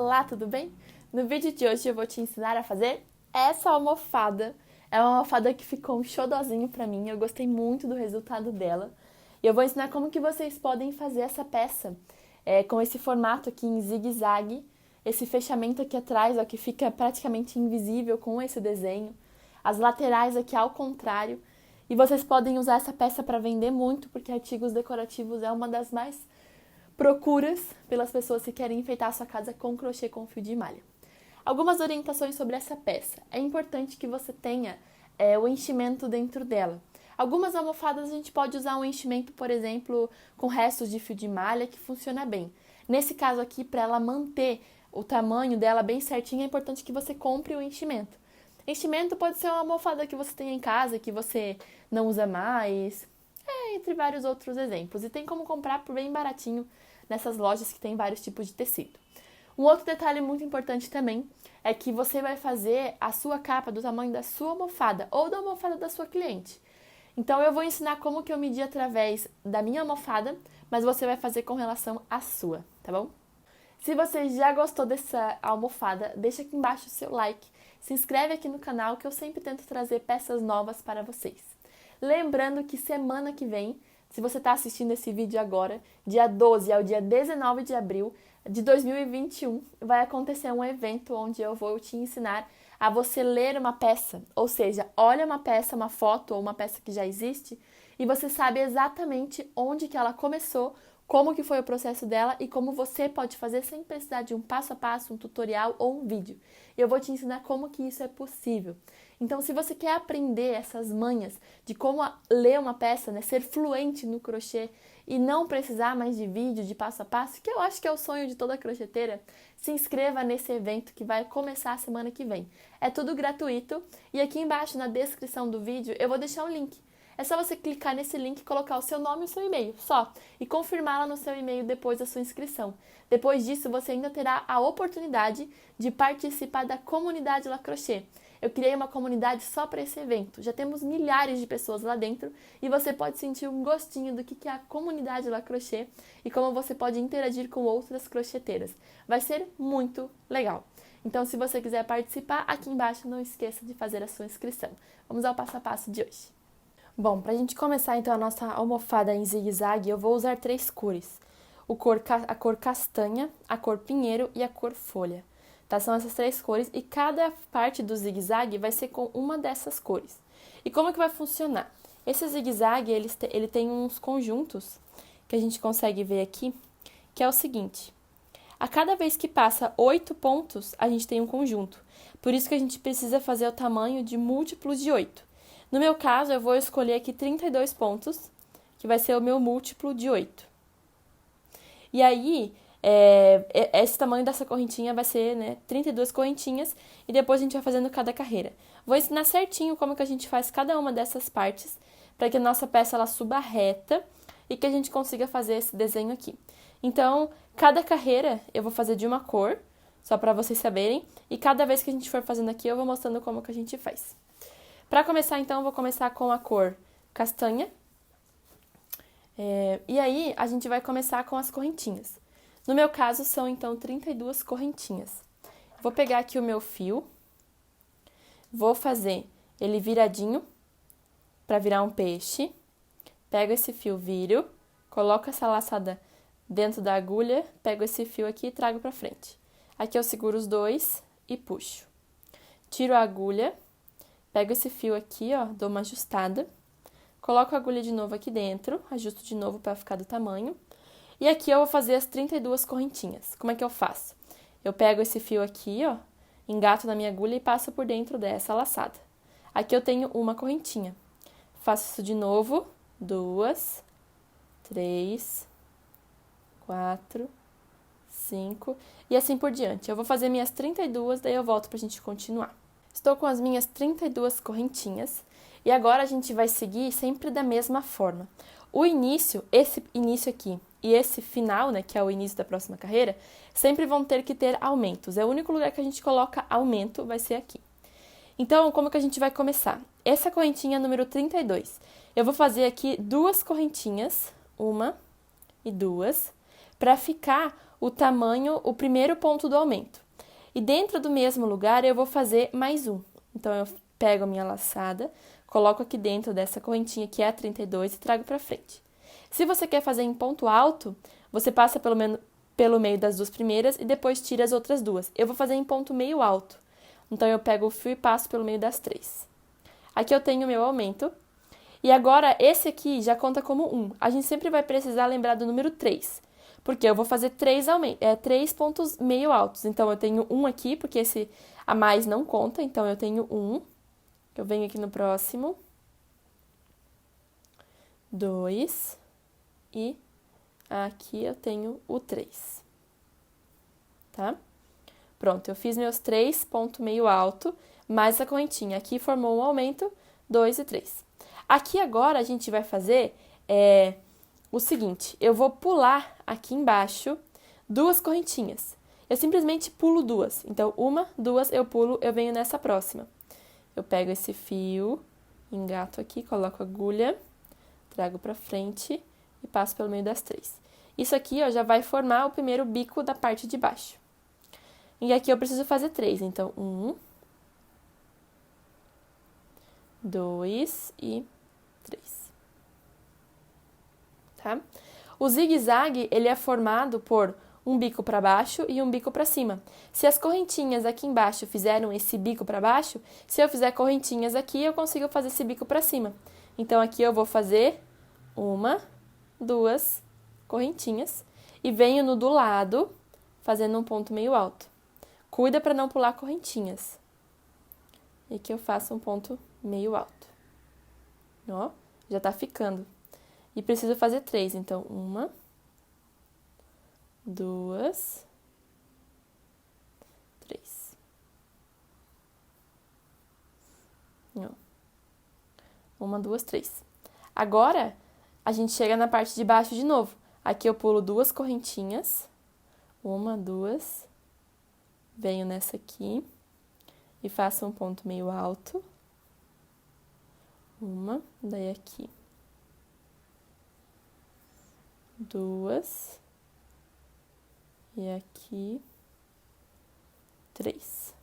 Olá, tudo bem? No vídeo de hoje eu vou te ensinar a fazer essa almofada. É uma almofada que ficou um xodozinho pra mim, eu gostei muito do resultado dela. E eu vou ensinar como que vocês podem fazer essa peça com esse formato aqui em zigue-zague, esse fechamento aqui atrás, ó, que fica praticamente invisível com esse desenho, as laterais aqui ao contrário. E vocês podem usar essa peça para vender muito, porque artigos decorativos é uma das mais procuras pelas pessoas que querem enfeitar a sua casa com crochê com fio de malha. Algumas orientações sobre essa peça. É importante que você tenha o enchimento dentro dela. Algumas almofadas a gente pode usar um enchimento, por exemplo, com restos de fio de malha, que funciona bem. Nesse caso aqui, para ela manter o tamanho dela bem certinho, é importante que você compre o enchimento. Enchimento pode ser uma almofada que você tem em casa, que você não usa mais, entre vários outros exemplos. E tem como comprar por bem baratinho nessas lojas que tem vários tipos de tecido. Um outro detalhe muito importante também é que você vai fazer a sua capa do tamanho da sua almofada ou da almofada da sua cliente. Então eu vou ensinar como que eu medi através da minha almofada, mas você vai fazer com relação à sua, tá bom? Se você já gostou dessa almofada, deixa aqui embaixo o seu like, se inscreve aqui no canal que eu sempre tento trazer peças novas para vocês. Lembrando que semana que vem, se você está assistindo esse vídeo agora, dia 12 ao dia 19 de abril de 2021, vai acontecer um evento onde eu vou te ensinar a você ler uma peça, ou seja, olha uma peça, uma foto ou uma peça que já existe e você sabe exatamente onde que ela começou, como que foi o processo dela e como você pode fazer sem precisar de um passo a passo, um tutorial ou um vídeo. Eu vou te ensinar como que isso é possível. Então, se você quer aprender essas manhas de como ler uma peça, né, ser fluente no crochê e não precisar mais de vídeo, de passo a passo, que eu acho que é o sonho de toda crocheteira, se inscreva nesse evento que vai começar a semana que vem. É tudo gratuito e aqui embaixo na descrição do vídeo eu vou deixar um link. É só você clicar nesse link e colocar o seu nome e o seu e-mail, só, e confirmar lá no seu e-mail depois da sua inscrição. Depois disso, você ainda terá a oportunidade de participar da comunidade La Crochê. Eu criei uma comunidade só para esse evento. Já temos milhares de pessoas lá dentro e você pode sentir um gostinho do que é a comunidade La Crochê e como você pode interagir com outras crocheteiras. Vai ser muito legal. Então, se você quiser participar, aqui embaixo não esqueça de fazer a sua inscrição. Vamos ao passo a passo de hoje. Bom, para a gente começar então a nossa almofada em zigue-zague, eu vou usar 3 cores. A cor castanha, a cor pinheiro e a cor folha. Tá? São essas 3 cores e cada parte do zigue-zague vai ser com uma dessas cores. E como que vai funcionar? Esse zigue-zague, ele tem uns conjuntos que a gente consegue ver aqui, que é o seguinte. A cada vez que passa 8 pontos, a gente tem um conjunto. Por isso que a gente precisa fazer o tamanho de múltiplos de 8. No meu caso, eu vou escolher aqui 32 pontos, que vai ser o meu múltiplo de 8. E aí, esse tamanho dessa correntinha vai ser, 32 correntinhas, e depois a gente vai fazendo cada carreira. Vou ensinar certinho como que a gente faz cada uma dessas partes, para que a nossa peça ela suba reta e que a gente consiga fazer esse desenho aqui. Então, cada carreira eu vou fazer de uma cor, só para vocês saberem, e cada vez que a gente for fazendo aqui, eu vou mostrando como que a gente faz. Para começar, então, eu vou começar com a cor castanha. E aí, a gente vai começar com as correntinhas. No meu caso, são, então, 32 correntinhas. Vou pegar aqui o meu fio. Vou fazer ele viradinho, para virar um peixe. Pego esse fio, viro. Coloco essa laçada dentro da agulha. Pego esse fio aqui e trago para frente. Aqui eu seguro os dois e puxo. Tiro a agulha. Pego esse fio aqui, ó, dou uma ajustada, coloco a agulha de novo aqui dentro, ajusto de novo para ficar do tamanho. E aqui eu vou fazer as 32 correntinhas. Como é que eu faço? Eu pego esse fio aqui, ó, engato na minha agulha e passo por dentro dessa laçada. Aqui eu tenho uma correntinha. Faço isso de novo, 2, 3, 4, 5 e assim por diante. Eu vou fazer minhas 32, daí eu volto pra gente continuar. Estou com as minhas 32 correntinhas e agora a gente vai seguir sempre da mesma forma. O início, esse início aqui e esse final, que é o início da próxima carreira, sempre vão ter que ter aumentos. É o único lugar que a gente coloca aumento, vai ser aqui. Então, como que a gente vai começar? Essa correntinha número 32. Eu vou fazer aqui 2 correntinhas, 1 e 2, para ficar o tamanho, o primeiro ponto do aumento. E dentro do mesmo lugar eu vou fazer mais um. Então, eu pego a minha laçada, coloco aqui dentro dessa correntinha que é a 32 e trago pra frente. Se você quer fazer em ponto alto, você passa pelo meio das duas primeiras e depois tira as outras duas. Eu vou fazer em ponto meio alto. Então, eu pego o fio e passo pelo meio das 3. Aqui eu tenho o meu aumento. E agora, esse aqui já conta como 1. A gente sempre vai precisar lembrar do número 3. Porque eu vou fazer 3 pontos meio altos. Então, eu tenho 1 aqui, porque esse a mais não conta. Então, eu tenho 1. Eu venho aqui no próximo. 2. E aqui eu tenho o 3. Tá? Pronto, eu fiz meus 3 pontos meio alto, mais a correntinha. Aqui formou um aumento, 2 e 3. Aqui agora a gente vai fazer o seguinte, eu vou pular aqui embaixo 2 correntinhas. Eu simplesmente pulo 2. Então, 1, 2, eu pulo, eu venho nessa próxima. Eu pego esse fio, engato aqui, coloco a agulha, trago pra frente e passo pelo meio das 3. Isso aqui, ó, já vai formar o primeiro bico da parte de baixo. E aqui eu preciso fazer 3, então 1, 2 e 3. Tá? O zigue-zague, ele é formado por um bico para baixo e um bico para cima. Se as correntinhas aqui embaixo fizeram esse bico para baixo, se eu fizer correntinhas aqui, eu consigo fazer esse bico para cima. Então, aqui eu vou fazer 1, 2 correntinhas e venho no do lado, fazendo um ponto meio alto. Cuida para não pular correntinhas. E aqui eu faço um ponto meio alto. Ó, já tá ficando. E preciso fazer 3, então 1, 2, 3. Ó. 1, 2, 3. Agora, a gente chega na parte de baixo de novo. Aqui eu pulo 2 correntinhas. 1, 2. Venho nessa aqui e faço um ponto meio alto. 1, daí aqui. 2. E aqui. 3.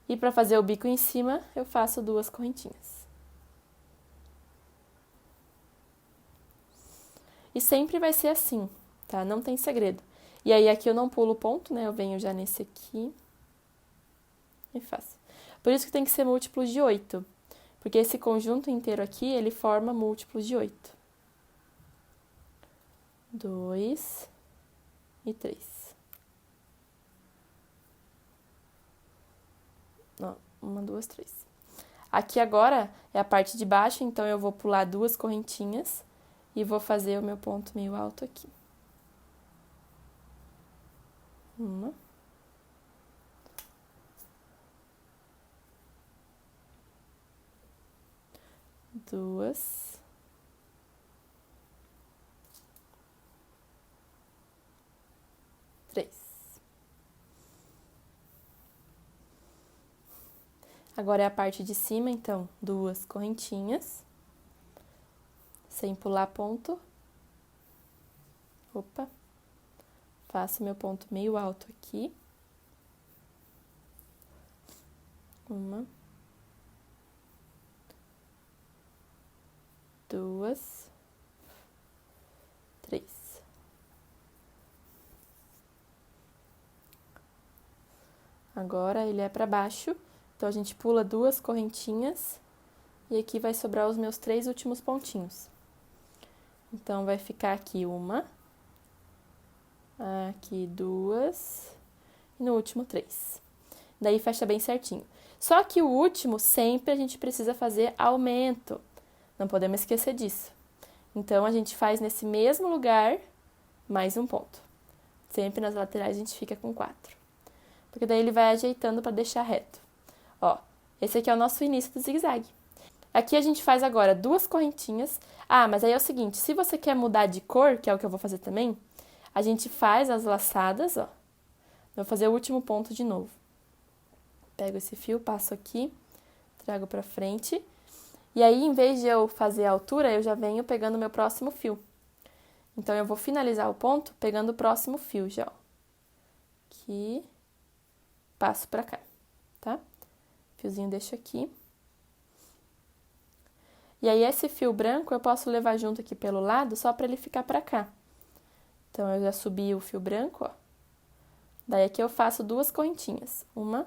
E para fazer o bico em cima, eu faço 2 correntinhas. E sempre vai ser assim, tá? Não tem segredo. E aí, aqui eu não pulo ponto, né? Eu venho já nesse aqui e faço. Por isso que tem que ser múltiplos de 8. Porque esse conjunto inteiro aqui, ele forma múltiplos de 8. 2 e 3. Ó, 1, 2, 3. Aqui agora é a parte de baixo, então eu vou pular 2 correntinhas e vou fazer o meu ponto meio alto aqui. 1. 2. 3. Agora é a parte de cima, então, 2 correntinhas, sem pular ponto. Opa. Faço meu ponto meio alto aqui. 1, 2, 3. Agora ele é para baixo, então a gente pula 2 correntinhas e aqui vai sobrar os meus 3 últimos pontinhos. Então, vai ficar aqui 1, aqui 2 e no último 3. Daí fecha bem certinho. Só que o último, sempre a gente precisa fazer aumento. Não podemos esquecer disso. Então, a gente faz nesse mesmo lugar mais um ponto. Sempre nas laterais a gente fica com 4. Porque daí ele vai ajeitando para deixar reto. Ó, esse aqui é o nosso início do zigue-zague. Aqui a gente faz agora 2 correntinhas. Ah, mas aí é o seguinte, se você quer mudar de cor, que é o que eu vou fazer também, a gente faz as laçadas, ó. Eu vou fazer o último ponto de novo. Pego esse fio, passo aqui, trago pra frente. E aí, em vez de eu fazer a altura, eu já venho pegando o meu próximo fio. Então, eu vou finalizar o ponto pegando o próximo fio já, ó. Aqui, passo pra cá, tá? Fiozinho deixo aqui. E aí, esse fio branco eu posso levar junto aqui pelo lado só pra ele ficar pra cá. Então, eu já subi o fio branco, ó. Daí, aqui eu faço 2 correntinhas, 1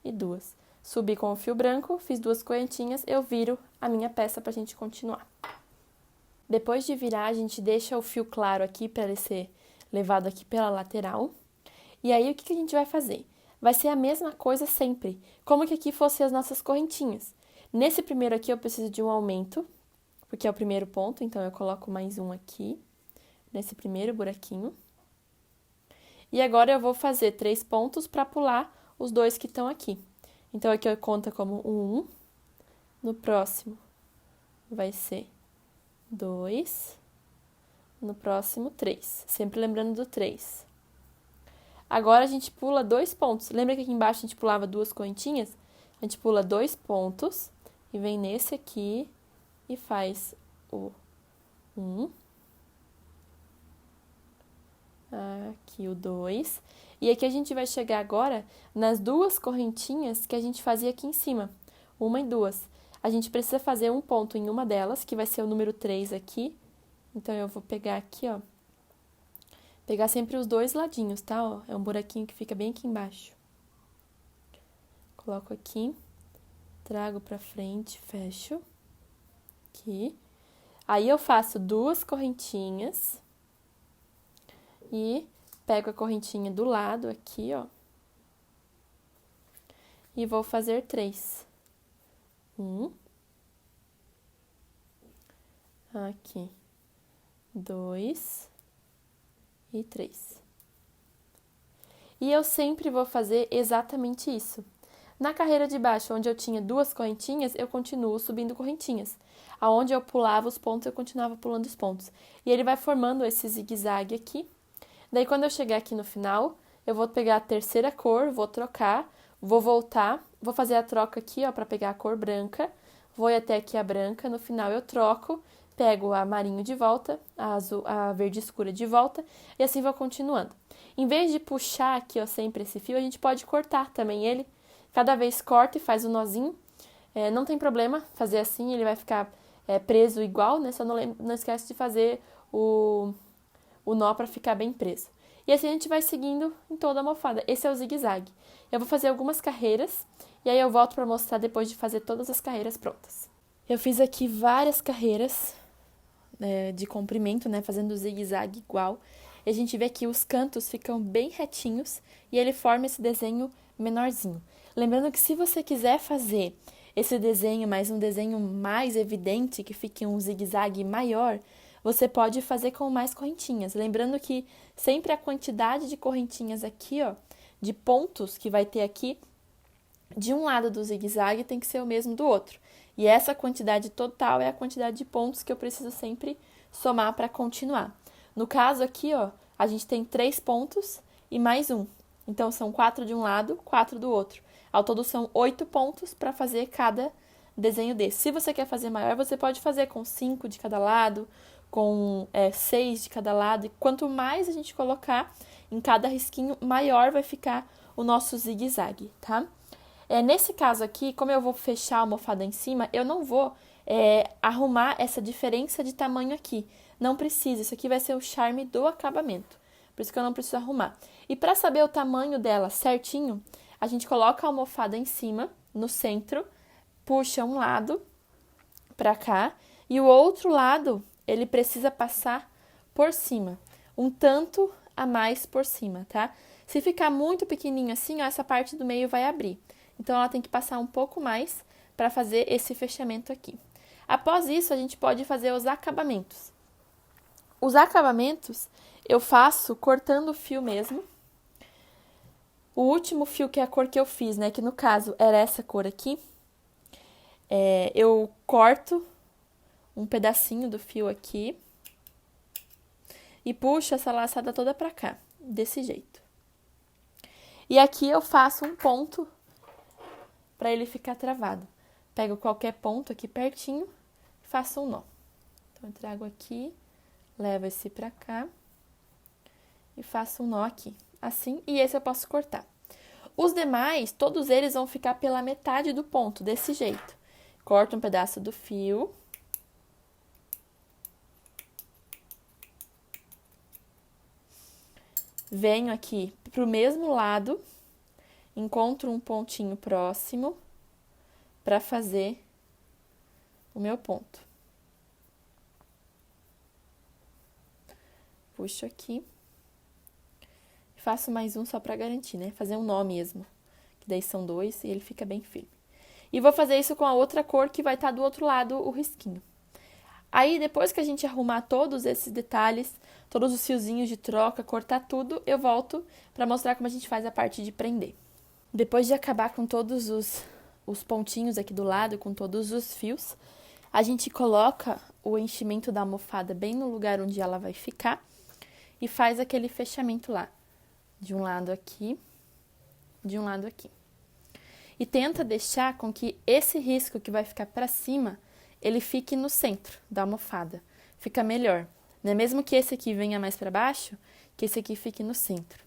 e 2. Subi com o fio branco, fiz 2 correntinhas, eu viro a minha peça pra gente continuar. Depois de virar, a gente deixa o fio claro aqui para ele ser levado aqui pela lateral. E aí, o que a gente vai fazer? Vai ser a mesma coisa sempre, como que aqui fossem as nossas correntinhas. Nesse primeiro aqui, eu preciso de um aumento, porque é o primeiro ponto, então eu coloco mais um aqui, nesse primeiro buraquinho. E agora, eu vou fazer 3 pontos para pular os 2 que estão aqui. Então, aqui eu conto como 1, no próximo vai ser 2, no próximo 3, sempre lembrando do 3. Agora, a gente pula 2 pontos. Lembra que aqui embaixo a gente pulava 2 correntinhas? A gente pula 2 pontos e vem nesse aqui e faz o 1. Aqui o 2. E aqui a gente vai chegar agora nas 2 correntinhas que a gente fazia aqui em cima. 1 e 2. A gente precisa fazer um ponto em uma delas, que vai ser o número 3 aqui. Então, eu vou pegar aqui, ó. Pegar sempre os 2 ladinhos, tá? Ó, é um buraquinho que fica bem aqui embaixo. Coloco aqui, trago pra frente, fecho. Aqui. Aí, eu faço 2 correntinhas. E pego a correntinha do lado aqui, ó. E vou fazer 3. 1. Aqui. 2. E 3. E eu sempre vou fazer exatamente isso. Na carreira de baixo, onde eu tinha 2 correntinhas, eu continuo subindo correntinhas. Aonde eu pulava os pontos, eu continuava pulando os pontos. E ele vai formando esse zigue-zague aqui. Daí, quando eu chegar aqui no final, eu vou pegar a terceira cor, vou trocar, vou voltar, vou fazer a troca aqui, ó, pra pegar a cor branca. Vou ir até aqui a branca, no final eu troco, pego a marinho de volta, a verde escura de volta, e assim vou continuando. Em vez de puxar aqui, ó, sempre esse fio, a gente pode cortar também ele. Cada vez corta e faz o nozinho. Não tem problema fazer assim, ele vai ficar preso igual, né? Só não esquece de fazer o nó para ficar bem preso. E assim a gente vai seguindo em toda a almofada. Esse é o zigue-zague. Eu vou fazer algumas carreiras e aí eu volto para mostrar depois de fazer todas as carreiras prontas. Eu fiz aqui várias carreiras de comprimento, né, fazendo o zigue-zague igual. E a gente vê que os cantos ficam bem retinhos e ele forma esse desenho menorzinho. Lembrando que se você quiser fazer esse desenho, mas um desenho mais evidente, que fique um zigue-zague maior, você pode fazer com mais correntinhas. Lembrando que sempre a quantidade de correntinhas aqui, ó, de pontos que vai ter aqui, de um lado do zigue-zague tem que ser o mesmo do outro. E essa quantidade total é a quantidade de pontos que eu preciso sempre somar para continuar. No caso aqui, ó, a gente tem 3 pontos e mais um. Então, são 4 de um lado, 4 do outro. Ao todo, são 8 pontos para fazer cada desenho desse. Se você quer fazer maior, você pode fazer com 5 de cada lado, com 6 de cada lado. E quanto mais a gente colocar em cada risquinho, maior vai ficar o nosso zigue-zague, tá? Nesse caso aqui, como eu vou fechar a almofada em cima, eu não vou arrumar essa diferença de tamanho aqui. Não precisa, isso aqui vai ser o charme do acabamento. Por isso que eu não preciso arrumar. E para saber o tamanho dela certinho, a gente coloca a almofada em cima, no centro, puxa um lado para cá e o outro lado, ele precisa passar por cima. Um tanto a mais por cima, tá? Se ficar muito pequenininho assim, ó, essa parte do meio vai abrir. Então, ela tem que passar um pouco mais para fazer esse fechamento aqui. Após isso, a gente pode fazer os acabamentos. Os acabamentos eu faço cortando o fio mesmo. O último fio, que é a cor que eu fiz, né? Que no caso era essa cor aqui. Eu corto um pedacinho do fio aqui e puxo essa laçada toda pra cá, desse jeito. E aqui eu faço um ponto para ele ficar travado. Pego qualquer ponto aqui pertinho e faço um nó. Então, eu trago aqui, Levo esse pra cá e faço um nó aqui, assim, e esse eu posso cortar. Os demais, todos eles vão ficar pela metade do ponto, desse jeito. Corto um pedaço do fio. Venho aqui pro mesmo lado, encontro um pontinho próximo para fazer o meu ponto. Puxo aqui. Faço mais um só para garantir, né? Fazer um nó mesmo, que daí são 2 e ele fica bem firme. E vou fazer isso com a outra cor que vai estar do outro lado o risquinho. Aí, depois que a gente arrumar todos esses detalhes, todos os fiozinhos de troca, cortar tudo, eu volto para mostrar como a gente faz a parte de prender. Depois de acabar com todos os pontinhos aqui do lado, com todos os fios, a gente coloca o enchimento da almofada bem no lugar onde ela vai ficar e faz aquele fechamento lá. De um lado aqui, de um lado aqui. E tenta deixar com que esse risco que vai ficar para cima, ele fique no centro da almofada. Fica melhor, né? Mesmo que esse aqui venha mais para baixo, que esse aqui fique no centro.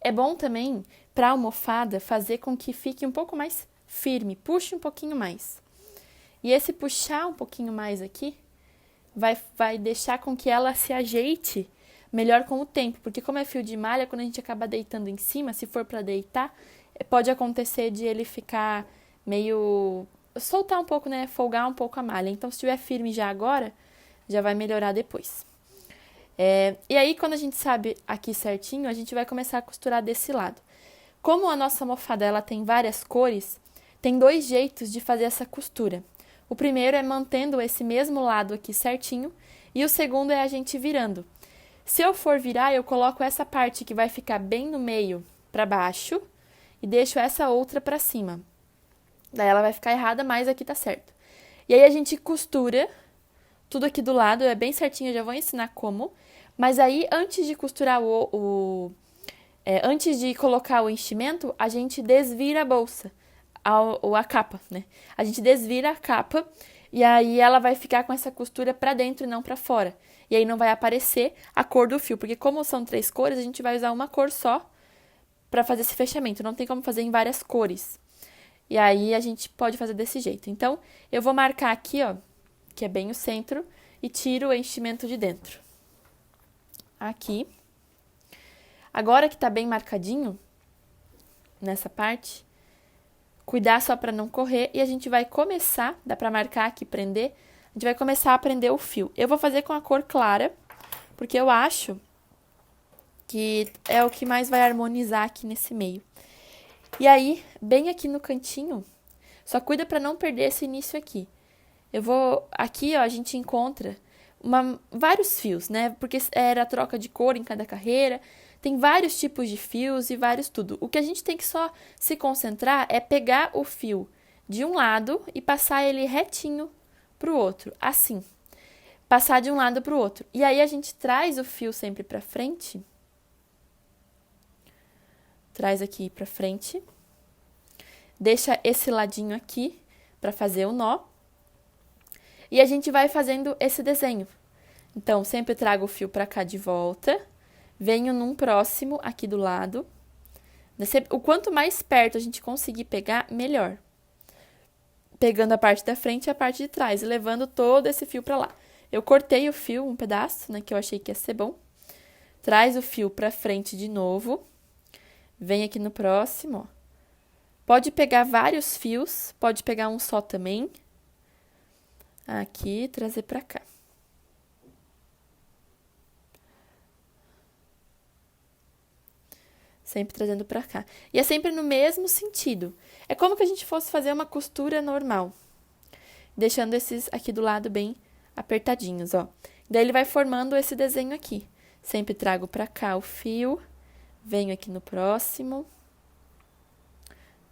É bom também, para a almofada, fazer com que fique um pouco mais firme, puxe um pouquinho mais. E esse puxar um pouquinho mais aqui, vai deixar com que ela se ajeite melhor com o tempo, porque como é fio de malha, quando a gente acaba deitando em cima, se for para deitar, pode acontecer de ele ficar meio... soltar um pouco, né? Folgar um pouco a malha. Então, se estiver firme já agora, já vai melhorar depois. E aí, quando a gente sabe aqui certinho, a gente vai começar a costurar desse lado. Como a nossa almofada ela tem várias cores, tem 2 jeitos de fazer essa costura. O primeiro é mantendo esse mesmo lado aqui certinho, e o segundo é a gente virando. Se eu for virar, eu coloco essa parte que vai ficar bem no meio para baixo e deixo essa outra para cima. Daí ela vai ficar errada, mas aqui tá certo. E aí a gente costura tudo aqui do lado, é bem certinho, eu já vou ensinar como. Mas aí, antes de costurar antes de colocar o enchimento, a gente desvira a bolsa, a capa, né? A gente desvira a capa e aí ela vai ficar com essa costura para dentro e não para fora. E aí não vai aparecer a cor do fio, porque como são 3 cores, a gente vai usar uma cor só para fazer esse fechamento. Não tem como fazer em várias cores. E aí a gente pode fazer desse jeito. Então, eu vou marcar aqui, ó, que é bem o centro, e tiro o enchimento de dentro. Aqui. Agora que tá bem marcadinho, nessa parte, cuidar só para não correr, e a gente vai começar, dá para marcar aqui, prender, a gente vai começar a prender o fio. Eu vou fazer com a cor clara, porque eu acho que é o que mais vai harmonizar aqui nesse meio. E aí, bem aqui no cantinho, só cuida para não perder esse início aqui. Aqui, ó, a gente encontra vários fios, né? Porque era troca de cor em cada carreira, tem vários tipos de fios e vários tudo. O que a gente tem que só se concentrar é pegar o fio de um lado e passar ele retinho pro outro, assim. Passar de um lado pro outro. E aí a gente traz o fio sempre pra frente. Traz aqui pra frente. Deixa esse ladinho aqui pra fazer o nó. E a gente vai fazendo esse desenho. Então, sempre trago o fio pra cá de volta. Venho num próximo aqui do lado. O quanto mais perto a gente conseguir pegar, melhor. Pegando a parte da frente e a parte de trás, e levando todo esse fio pra lá. Eu cortei o fio, um pedaço, né, que eu achei que ia ser bom. Traz o fio pra frente de novo. Vem aqui no próximo, ó. Pode pegar vários fios, pode pegar um só também. Aqui, trazer pra cá. Sempre trazendo pra cá. E é sempre no mesmo sentido. É como que a gente fosse fazer uma costura normal. Deixando esses aqui do lado bem apertadinhos, ó. Daí ele vai formando esse desenho aqui. Sempre trago pra cá o fio. Venho aqui no próximo.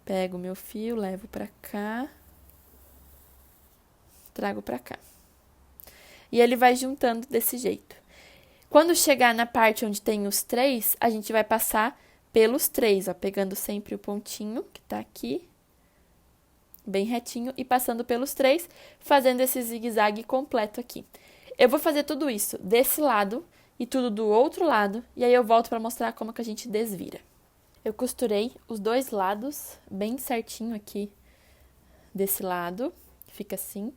Pego o meu fio, levo pra cá. Trago pra cá. E ele vai juntando desse jeito. Quando chegar na parte onde tem os 3, a gente vai passar pelos 3, ó, pegando sempre o pontinho que tá aqui, bem retinho, e passando pelos 3, fazendo esse zigue-zague completo aqui. Eu vou fazer tudo isso desse lado e tudo do outro lado, e aí eu volto para mostrar como que a gente desvira. Eu costurei os dois lados bem certinho aqui desse lado, fica assim,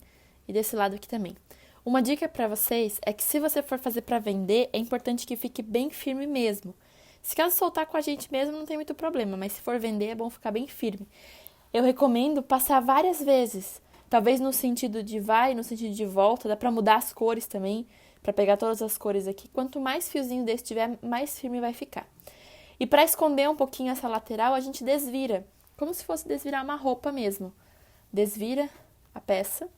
e desse lado aqui também. Uma dica para vocês é que se você for fazer para vender, é importante que fique bem firme mesmo. Se caso soltar com a gente mesmo, não tem muito problema, mas se for vender, é bom ficar bem firme. Eu recomendo passar várias vezes, talvez no sentido de vai, no sentido de volta, dá para mudar as cores também, para pegar todas as cores aqui. Quanto mais fiozinho desse tiver, mais firme vai ficar. E para esconder um pouquinho essa lateral, a gente desvira, como se fosse desvirar uma roupa mesmo. Desvira a peça,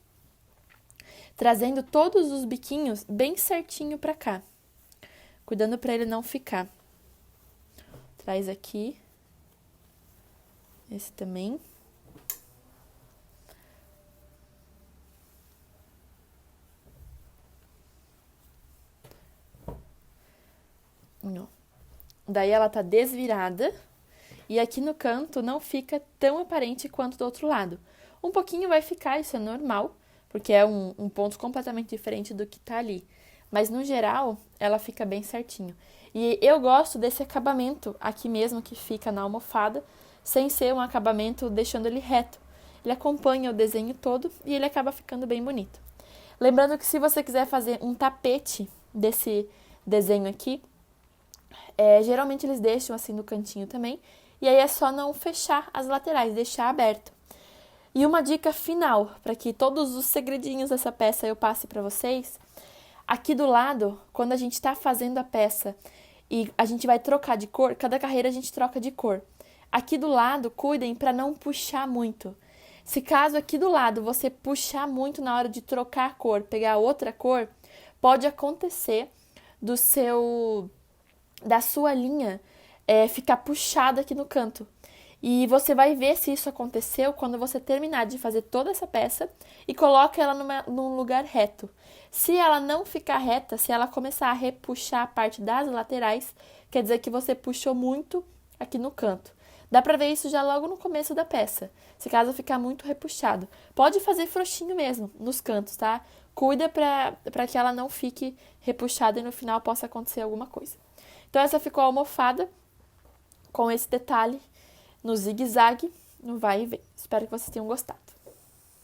trazendo todos os biquinhos bem certinho para cá, cuidando para ele não ficar. Traz aqui, esse também. Não. Daí ela tá desvirada e aqui no canto não fica tão aparente quanto do outro lado. Um pouquinho vai ficar, isso é normal, porque é um ponto completamente diferente do que tá ali. Mas, no geral, ela fica bem certinho. E eu gosto desse acabamento aqui mesmo que fica na almofada, sem ser um acabamento deixando ele reto. Ele acompanha o desenho todo e ele acaba ficando bem bonito. Lembrando que se você quiser fazer um tapete desse desenho aqui, geralmente eles deixam assim no cantinho também, e aí é só não fechar as laterais, deixar aberto. E uma dica final, para que todos os segredinhos dessa peça eu passe para vocês, aqui do lado, quando a gente está fazendo a peça e a gente vai trocar de cor, cada carreira a gente troca de cor. Aqui do lado, cuidem para não puxar muito. Se caso aqui do lado você puxar muito na hora de trocar a cor, pegar outra cor, pode acontecer da sua linha ficar puxada aqui no canto. E você vai ver se isso aconteceu quando você terminar de fazer toda essa peça e coloca ela num lugar reto. Se ela não ficar reta, se ela começar a repuxar a parte das laterais, quer dizer que você puxou muito aqui no canto. Dá pra ver isso já logo no começo da peça, se caso ficar muito repuxado. Pode fazer frouxinho mesmo, nos cantos, tá? Cuida pra que ela não fique repuxada e no final possa acontecer alguma coisa. Então essa ficou a almofada com esse detalhe no zigue-zague, no vai e vem. Espero que vocês tenham gostado.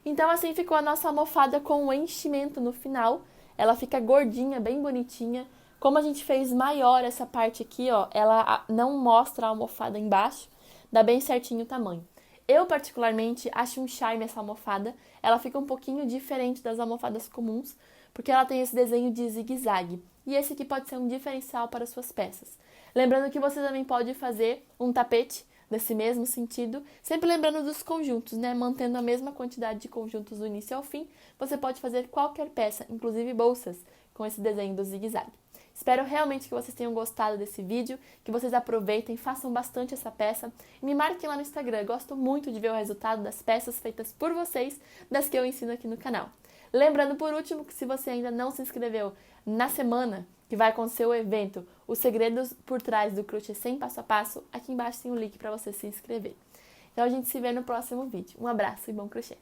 Então assim ficou a nossa almofada com o enchimento no final. Ela fica gordinha, bem bonitinha. Como a gente fez maior essa parte aqui, ó, ela não mostra a almofada embaixo, dá bem certinho o tamanho. Eu, particularmente, acho um charme essa almofada. Ela fica um pouquinho diferente das almofadas comuns, porque ela tem esse desenho de zigue-zague. E esse aqui pode ser um diferencial para suas peças. Lembrando que você também pode fazer um tapete nesse mesmo sentido, sempre lembrando dos conjuntos, né? Mantendo a mesma quantidade de conjuntos do início ao fim, você pode fazer qualquer peça, inclusive bolsas, com esse desenho do zigue-zague. Espero realmente que vocês tenham gostado desse vídeo, que vocês aproveitem, façam bastante essa peça e me marquem lá no Instagram. Eu gosto muito de ver o resultado das peças feitas por vocês, das que eu ensino aqui no canal. Lembrando, por último, que se você ainda não se inscreveu na semana que vai acontecer o evento Os Segredos por Trás do Crochê Sem Passo a Passo, aqui embaixo tem um link para você se inscrever. Então a gente se vê no próximo vídeo. Um abraço e bom crochê!